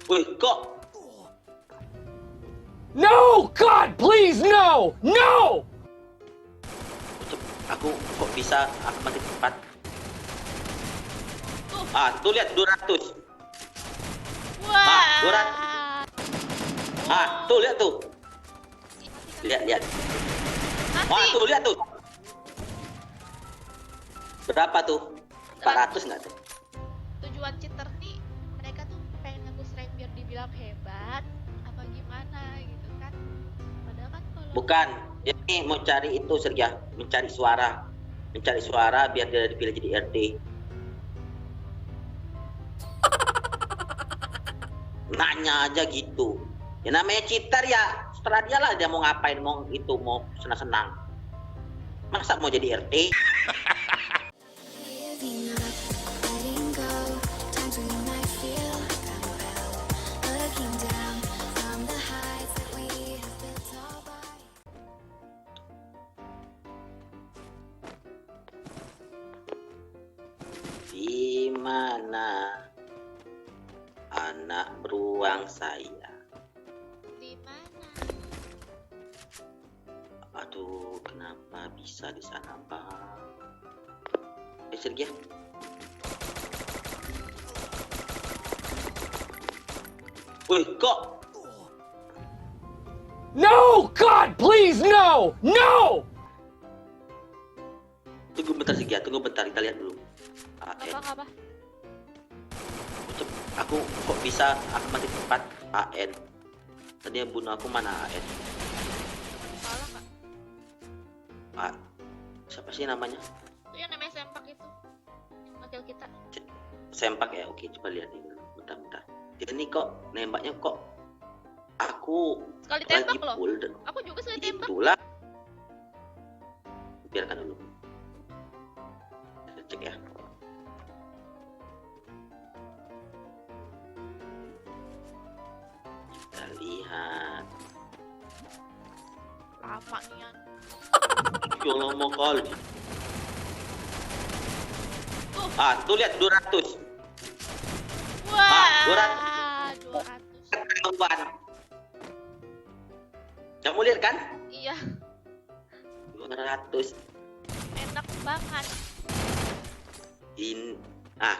Wih, kok? No, God, please, no! No! Aku kok bisa aku mati cepat? Tuh lihat 200. Wah. 200. Tuh lihat tuh. Lihat. Wah, tuh lihat tuh. Berapa tuh? 400 nggak tuh? Tujuan cheater nih, mereka tuh pengen nge-boost rank biar dibilang hebat apa gimana gitu kan. Padahal kan kalau Bukan. Ini mau cari itu Sergya, mencari suara. Mencari suara biar dia dipilih jadi RT. Nanya aja gitu. Ya namanya cheater ya, setelah dia lah dia mau ngapain, mau senang-senang. Masa mau jadi RT? Di mana anak beruang saya? di mana? Aduh, kenapa bisa di sana, Bang? Sergya. Wih, kok? No, God, please, no! No! Tunggu bentar Sergya, tunggu bentar, kita lihat dulu. Apa? Aku kok bisa aku mati cepat? AN. Tadi yang bunuh aku mana AN? Salah nggak? Siapa sih namanya? Itu yang namanya sempak itu, yang ngekill kita. Sempak ya, oke coba lihat ini dulu. Bentar. Dia nih kok nembaknya kok aku Sekali lagi tembak loh. full. Aku juga sekali tembak. Itulah. Biarkan dulu. Kita cek ya. Kita lihat. Lama nian. Ya lama kali. Tuh. Tuh lihat 200. Wah. 200. Ketahuan. Kamu lihat kan? Iya, 200. enak banget.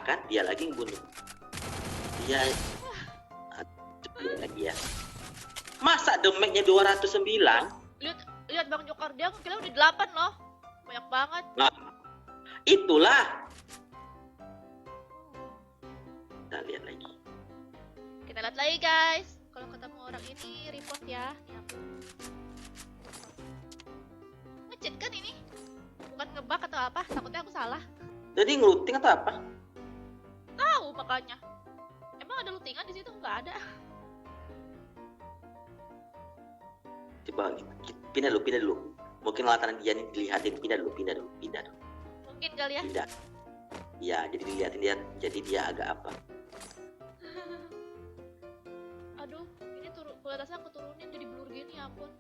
Kan dia lagi bunuh. Dia coba lagi ya. Masa damage-nya 209? Lihat Bang Jokar, dia ngekillnya udah 8 loh. Banyak banget. Nah, itulah. Kita lihat lagi. Kita lihat lagi guys. Kalau ketemu orang ini report ya. Nih aku. Nge-cheat kan ini? Bukan ngebug atau apa? Takutnya aku salah. Jadi ngeluting atau apa? Tahu makanya. Emang ada lootingan di situ? Nggak ada. Coba pindah dulu. Mungkin lantaran dia nih dilihatin, pindah dulu. Mungkin kali ya. Pindah. Ya, jadi dilihatin dia, jadi dia agak apa? Aduh, ini kualitasnya aku turunin jadi blur gini ya ampun.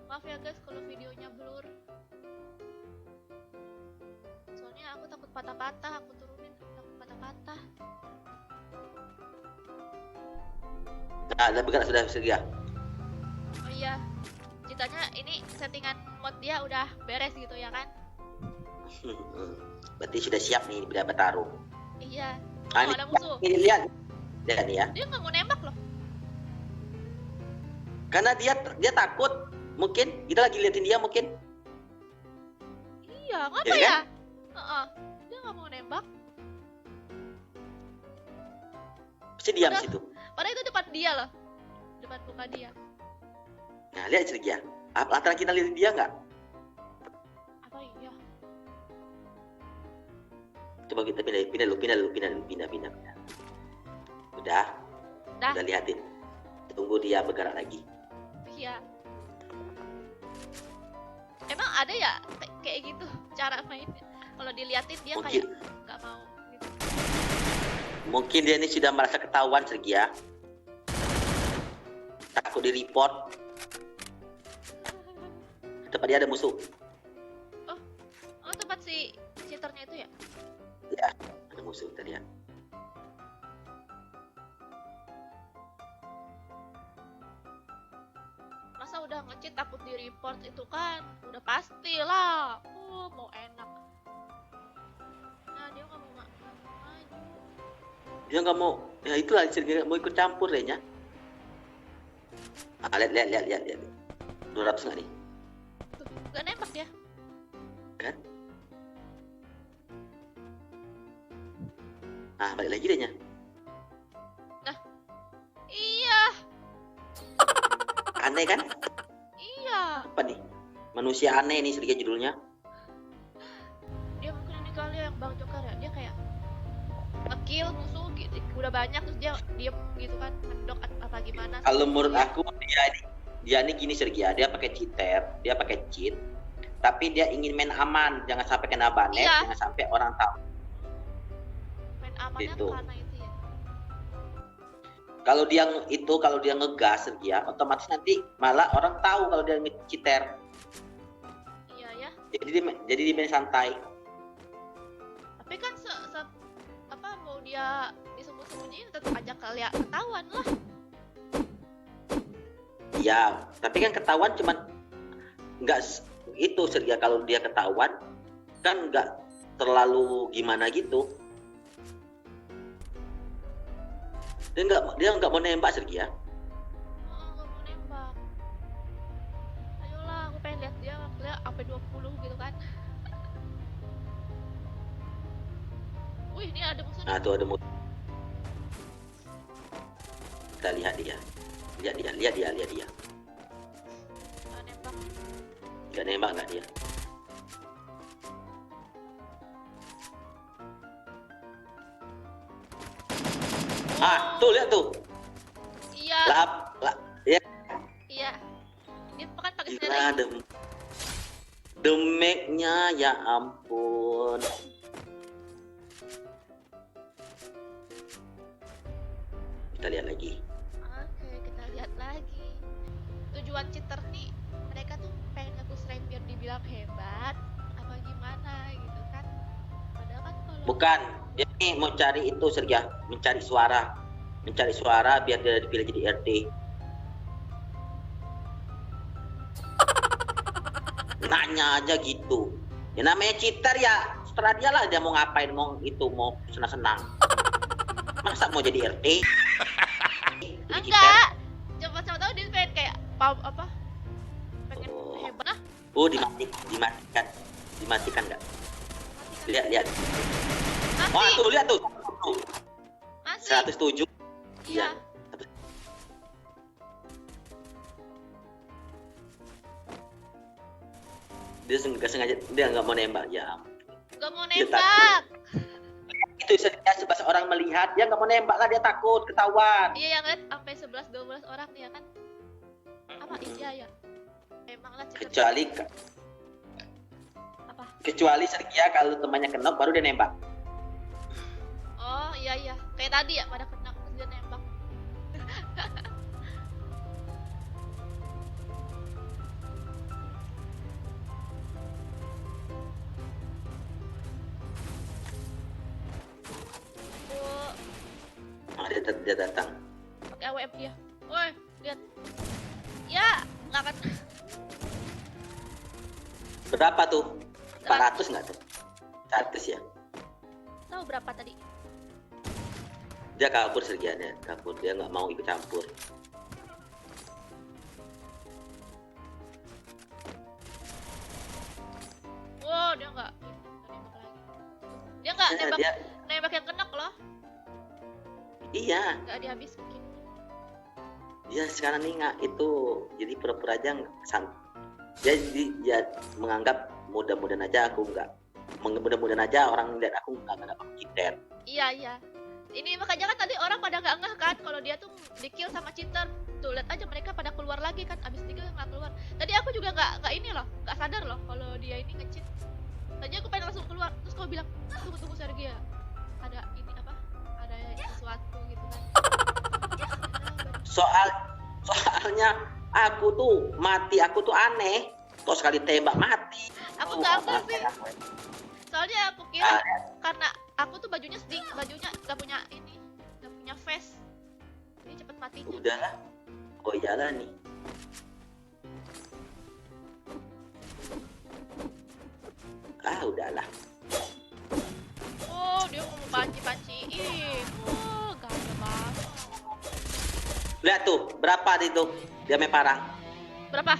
Maaf ya guys kalau videonya blur. Soalnya aku takut patah-patah, aku turunin takut patah-patah. Nah, bergerak sudah Sergya. Oh iya, ceritanya ini settingan mod dia udah beres gitu ya kan? Berarti sudah siap nih bertarung. Iya. Ini Ada musuh. Ini lihat nih ya. Dia nggak mau nembak loh. Karena dia takut. Mungkin kita lagi liatin dia mungkin. Iya, ngapa Iya ya? kan? Dia nggak mau nembak. Pasti diam di situ. Padahal itu depan dia loh. Depan muka dia. Nah, lihat Sergya. Antara kita liatin dia nggak? Apa iya? Coba kita pindah dulu. Udah lihatin. Tunggu dia bergerak lagi. Iya. Emang ada ya kayak gitu cara mainnya? Kalau diliatin dia Mungkin. kayak nggak mau gitu. Mungkin dia ini sudah merasa ketahuan Sergya. Takut di report. Tempat dia ada musuh. Oh tempat si cheaternya itu ya? Ya, ada musuh tadi ya. udah nge-cheat takut di report itu kan udah pasti lah. Mau enak. Nah dia nggak mau maju. Dia nggak mau. Ya itulah Sergei nggak mau ikut campur deh nya. Lihat. 200 nggak nih? Tuh, nggak nembak dia. Kan? Ah, balik lagi deh nya. Iya, Aneh kan? iya. Apa nih? Manusia aneh nih Sergei judulnya. Dia mungkin ini kali yang Bang Jokar ya. Dia kayak nge-kill musuh gitu. Udah banyak terus dia diem gitu kan. Mendok apa gimana. Kalau menurut aku dia ini gini Sergei, dia pakai cheater, dia pakai cheat. Tapi dia ingin main aman, jangan sampai kena banet, Iya. jangan sampai orang tahu. Main amannya Gitu. karena itu ya. Kalau dia ngegas Sergei, otomatis nanti malah orang tahu kalau dia nge-cheater. Iya ya. Jadi dia main santai. Tapi kan apa mau dia disembunyi-sembunyiin tetap aja ketahuan lah. Iya, tapi kan ketahuan cuman nggak itu Sergei, kalau dia ketahuan kan nggak terlalu gimana gitu. Dia nggak mau nembak Sergei ya. Nggak mau nembak. Ayolah, aku pengen lihat dia sampai 20 gitu kan. Wih, ini ada musuh. Nah tuh ada musuh. Kita lihat dia. Lihat dia. Nggak nembak. Nggak nembak nggak dia. Tuh lihat tuh. Iya. Ya. Iya. Dia kan pakai Gila, senjata. damage-nya ya ampun. Kita lihat lagi. Oke, kita lihat lagi. Tujuan cheater nih, mereka tuh pengen ngepush rank biar dibilang hebat apa gimana gitu kan. Padahal kan kalau Bukan, dia nih mau cari itu Sergei, mencari suara biar dia dipilih jadi RT. Nanya aja gitu. Ya namanya cheater ya, setelah dia lah dia mau ngapain, mau senang-senang. Masa mau jadi RT? Jadi cheater. enggak. Coba tahu dia pengen kayak apa? Pengen Oh. hebat lah. Oh, dimatikan nggak? Lihat. Wah, Masih. tuh lihat tuh. Masih. 107. Iya. Dia sengaja dia nggak mau nembak ya. Gak mau Dia nembak. Itu sebatas orang melihat dia nggak mau nembak lah, dia takut ketahuan. Iya yang lihat sampai 11-12 orang ya kan. Apa iya ya? Emang lah cheater. Kecuali Sergei kalau temannya kenok baru dia nembak. Oh iya. Kayak tadi ya pada kena terus dia nembak. Aduh, Dia datang. pakai AWM dia. Woi, lihat. Ya, nggak akan. Berapa tuh? 400 nggak tuh? 100 ya. Tahu berapa tadi? Dia kabur Sergei, dia nggak mau ikut campur. Wow, dia nggak nembak lagi. Dia nggak nembak, nembak yang kena loh. Iya, Nggak dihabis mungkin. dia sekarang nih nggak itu jadi pura-pura aja dia menganggap mudah-mudahan aja orang lihat aku nggak cheater. Iya. Ini makanya kan tadi orang pada nggak ngeh kan kalau dia tuh di kill sama cheater. Tuh lihat aja mereka pada keluar lagi kan, abis 3 nggak keluar. Tadi aku juga nggak ini loh, nggak sadar loh kalau dia ini nge-cheat. Tadi aku pengen langsung keluar, terus kau bilang tunggu Sergei, ada ini apa? Ada sesuatu gitu kan. Soalnya aku tuh aneh. Kok sekali tembak mati. Aku nggak ngerti. Soalnya aku kira karena aku tuh bajunya nggak punya ini, nggak punya face. Jadi cepet matinya. Udahlah. Oh iyalah nih. udahlah. Oh, dia mau panci-panciin. Oh, gaya banget. Lihat tuh, berapa itu dia main parang? Berapa?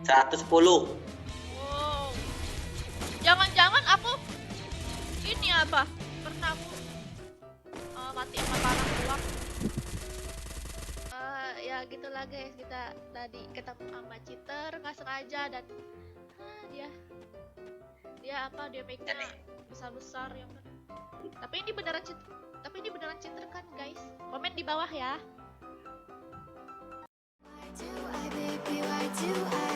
110. Wow. Jangan-jangan aku ini apa? Pernah mati sama parang doang. Ya gitulah guys, kita tadi ketemu sama cheater nggak sengaja dan dia make-nya besar-besar yang tapi ini beneran cheater kan guys? Komen di bawah ya. Why do I, baby, why do I?